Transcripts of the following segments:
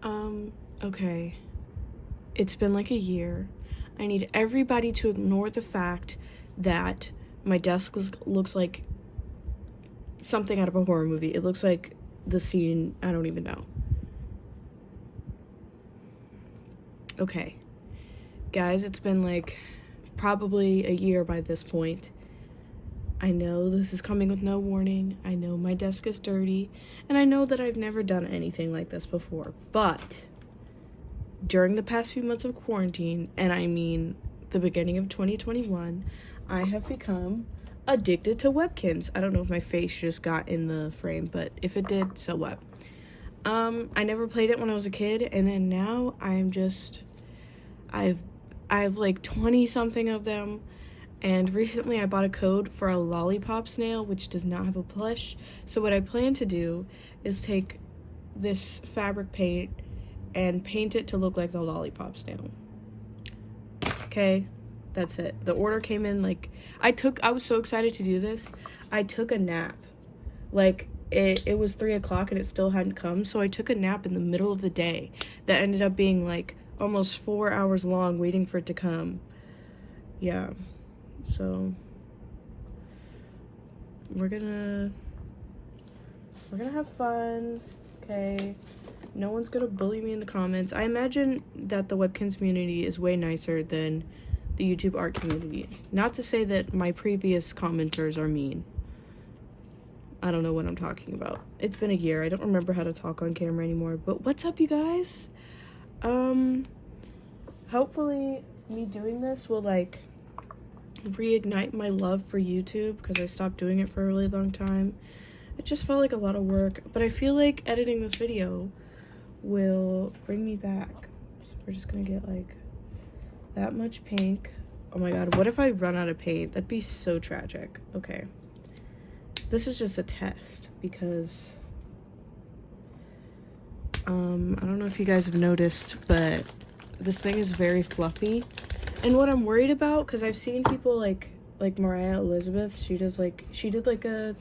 Okay. It's been like a year. I need everybody to ignore the fact that my desk looks like something out of a horror movie. It looks like the scene, I don't even know. Okay. Guys, it's been like probably a year by this point. I know this is coming with no warning. I know my desk is dirty, and I know that I've never done anything like this before, but during the past few months of quarantine, and I mean the beginning of 2021, I have become addicted to webkinz. I don't know if my face just got in the frame, but if it did, so what? I never played it when I was a kid, and then now I've like 20 something of them, and recently I bought a code for a lollipop snail, which does not have a plush. So what I plan to do is take this fabric paint and paint it to look like the lollipop snail. Okay, that's it. The order came in like, I was so excited to do this. I took a nap. Like, it was 3 o'clock and it still hadn't come, so I took a nap in the middle of the day that ended up being like almost 4 hours long waiting for it to come. Yeah, so we're gonna have fun, okay? No one's gonna bully me in the comments. I imagine that the webkinz community is way nicer than the YouTube art community. Not to say that my previous commenters are mean. I don't know what I'm talking about. It's been a year. I don't remember how to talk on camera anymore. But what's up, you guys? Hopefully me doing this will like reignite my love for YouTube, because I stopped doing it for a really long time. It just felt like a lot of work, but I feel like editing this video will bring me back. So we're just gonna get like that much pink. Oh my god, what if I run out of paint? That'd be so tragic. Okay, this is just a test because I don't know if you guys have noticed, but this thing is very fluffy. And what I'm worried about, because I've seen people like Mariah Elizabeth, she did like a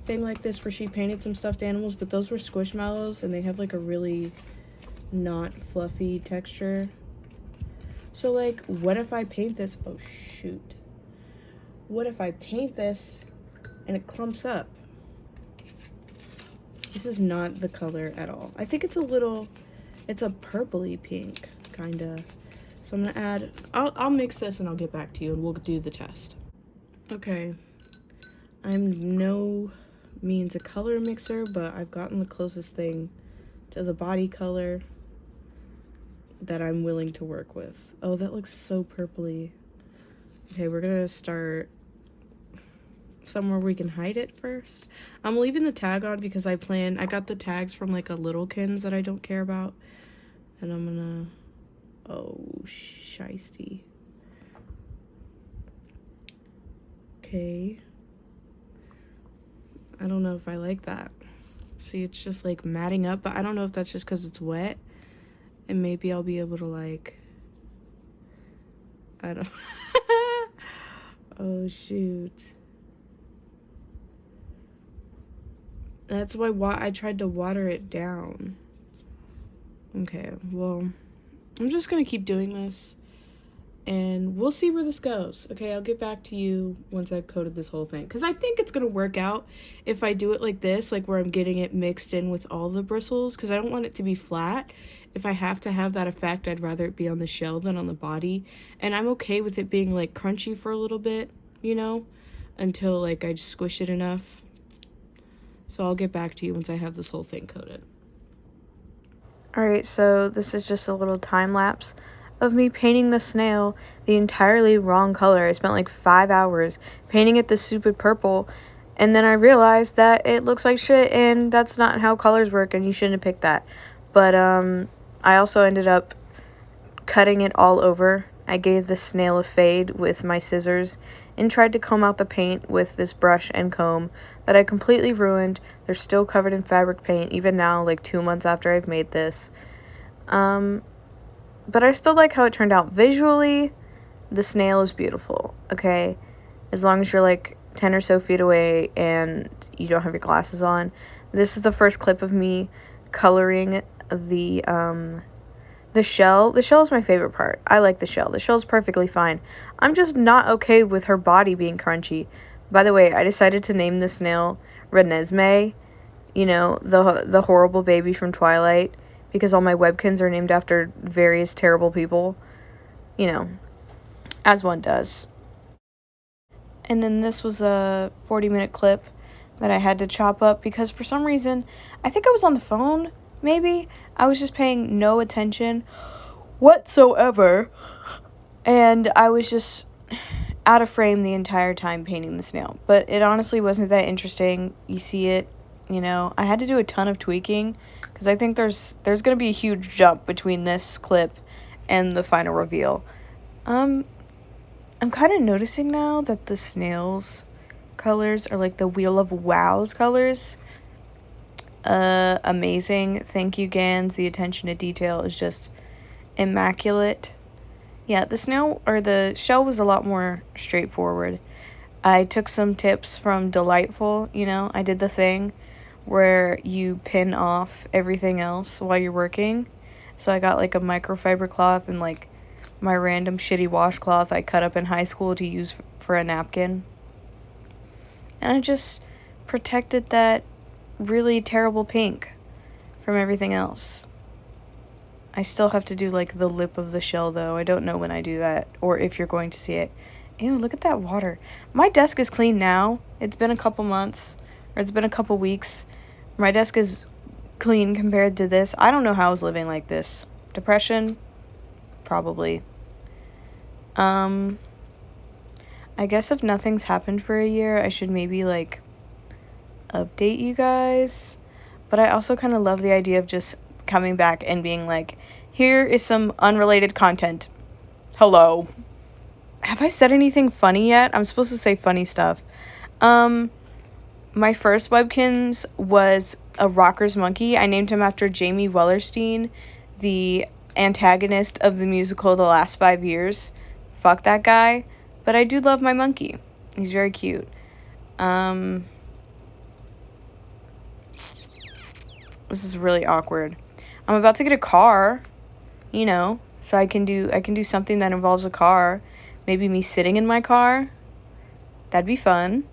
thing like this where she painted some stuffed animals, but those were squishmallows and they have like a really not fluffy texture. So like, what if I paint this? Oh shoot. What if I paint this and it clumps up? This is not the color at all. I think it's a purpley pink, kinda. So I'm gonna add, I'll mix this and I'll get back to you and we'll do the test. Okay, I'm no means a color mixer, but I've gotten the closest thing to the body color that I'm willing to work with. Oh, that looks so purpley. Okay, we're gonna start somewhere we can hide it first. I'm leaving the tag on because I got the tags from like a littlekins that I don't care about. And I'm gonna, oh, shiesty. Okay. I don't know if I like that. See, it's just like matting up, but I don't know if that's just because it's wet. And maybe I'll be able to like, I don't oh shoot. That's why I tried to water it down. Okay, well, I'm just gonna keep doing this and we'll see where this goes. Okay, I'll get back to you once I've coated this whole thing, because I think it's gonna work out if I do it like this, like where I'm getting it mixed in with all the bristles, because I don't want it to be flat. If I have to have that effect, I'd rather it be on the shell than on the body, and I'm okay with it being like crunchy for a little bit, you know, until like I just squish it enough. So I'll get back to you once I have this whole thing coated. Alright, so this is just a little time lapse of me painting the snail the entirely wrong color. I spent like 5 hours painting it this stupid purple, and then I realized that it looks like shit, and that's not how colors work, and you shouldn't have picked that. But I also ended up cutting it all over. I gave the snail a fade with my scissors and tried to comb out the paint with this brush and comb that I completely ruined. They're still covered in fabric paint even now, like 2 months after I've made this. But I still like how it turned out. Visually, the snail is beautiful, okay? As long as you're like 10 or so feet away and you don't have your glasses on. This is the first clip of me coloring the shell. The shell is my favorite part. I like the shell. The shell's perfectly fine. I'm just not okay with her body being crunchy. By the way, I decided to name the snail Renesmee, you know, the horrible baby from Twilight, because all my webkinz are named after various terrible people, you know, as one does. And then this was a 40-minute clip that I had to chop up because for some reason, I think I was on the phone, maybe. I was just paying no attention whatsoever, and I was just out of frame the entire time painting the snail. But it honestly wasn't that interesting. You see it, you know. I had to do a ton of tweaking because I think there's going to be a huge jump between this clip and the final reveal. I'm kind of noticing now that the snail's colors are like the Wheel of Wow's colors. Amazing. Thank you, Gans. The attention to detail is just immaculate. Yeah, the shell was a lot more straightforward. I took some tips from Delightful, you know. I did the thing where you pin off everything else while you're working. So I got like a microfiber cloth and like my random shitty washcloth I cut up in high school to use for a napkin. And I just protected that really terrible pink from everything else. I still have to do like the lip of the shell though. I don't know when I do that or if you're going to see it. Ew, look at that water. My desk is clean now. It's been a couple months, or it's been a couple weeks. My desk is clean compared to this. I don't know how I was living like this. Depression? Probably. I guess if nothing's happened for a year, I should maybe like update you guys. But I also kind of love the idea of just coming back and being like, here is some unrelated content. Hello. Have I said anything funny yet? I'm supposed to say funny stuff. My first webkinz was a Rocker's Monkey. I named him after Jamie Wellerstein, the antagonist of the musical The Last 5 Years. Fuck that guy. But I do love my monkey. He's very cute. This is really awkward. I'm about to get a car, you know, so I can do something that involves a car. Maybe me sitting in my car. That'd be fun.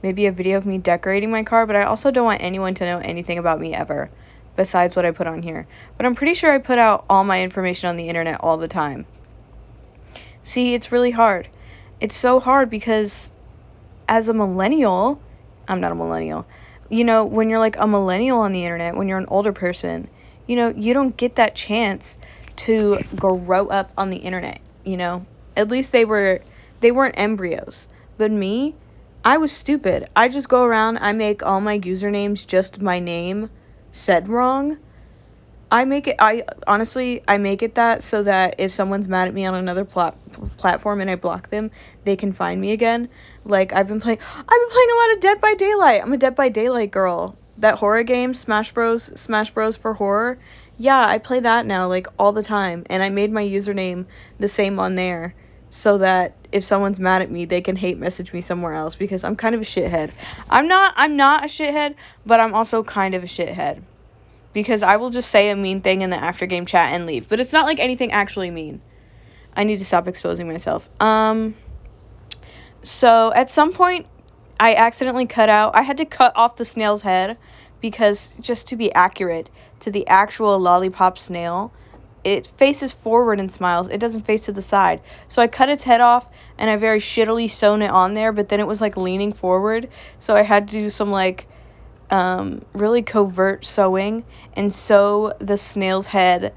Maybe a video of me decorating my car, but I also don't want anyone to know anything about me ever, besides what I put on here. But I'm pretty sure I put out all my information on the internet all the time. See, it's really hard. It's so hard because as a millennial, I'm not a millennial, you know, when you're like a millennial on the internet, when you're an older person, you know, you don't get that chance to grow up on the internet, you know. At least they weren't embryos. But me, I was stupid. I just go around, I make all my usernames just my name said wrong. I make it that so that if someone's mad at me on another platform and I block them, they can find me again. Like I've been playing a lot of Dead by Daylight. I'm a Dead by Daylight girl. That horror game, Smash Bros for horror. Yeah, I play that now like all the time, and I made my username the same on there so that if someone's mad at me, they can hate message me somewhere else because I'm kind of a shithead. I'm not a shithead, but I'm also kind of a shithead. Because I will just say a mean thing in the after game chat and leave. But it's not like anything actually mean. I need to stop exposing myself. So at some point, I accidentally I had to cut off the snail's head because just to be accurate to the actual lollipop snail, it faces forward and smiles. It doesn't face to the side. So I cut its head off and I very shittily sewn it on there, but then it was like leaning forward. So I had to do some like really covert sewing and sew the snail's head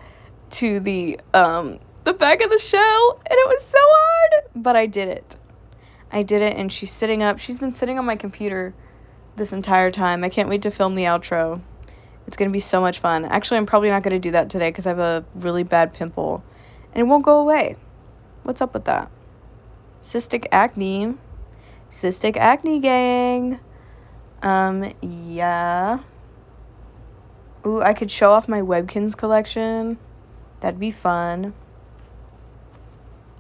to the back of the shell, and it was so hard, but I did it, and she's sitting up. She's been sitting on my computer this entire time. I can't wait to film the outro. It's gonna be so much fun. Actually, I'm probably not gonna do that today because I have a really bad pimple and it won't go away. What's up with that? Cystic acne gang. Yeah. Ooh, I could show off my webkinz collection. That'd be fun.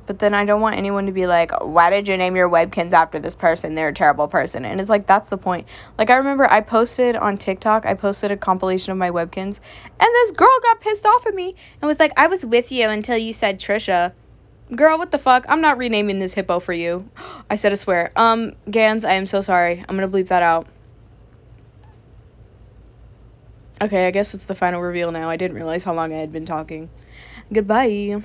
But then I don't want anyone to be like, why did you name your webkinz after this person? They're a terrible person. And it's like, that's the point. Like, I remember I posted on TikTok, I posted a compilation of my webkinz, and this girl got pissed off at me and was like, I was with you until you said Trisha. Girl, what the fuck? I'm not renaming this hippo for you. I said a swear. Gans, I am so sorry. I'm gonna bleep that out. Okay, I guess it's the final reveal now. I didn't realize how long I had been talking. Goodbye.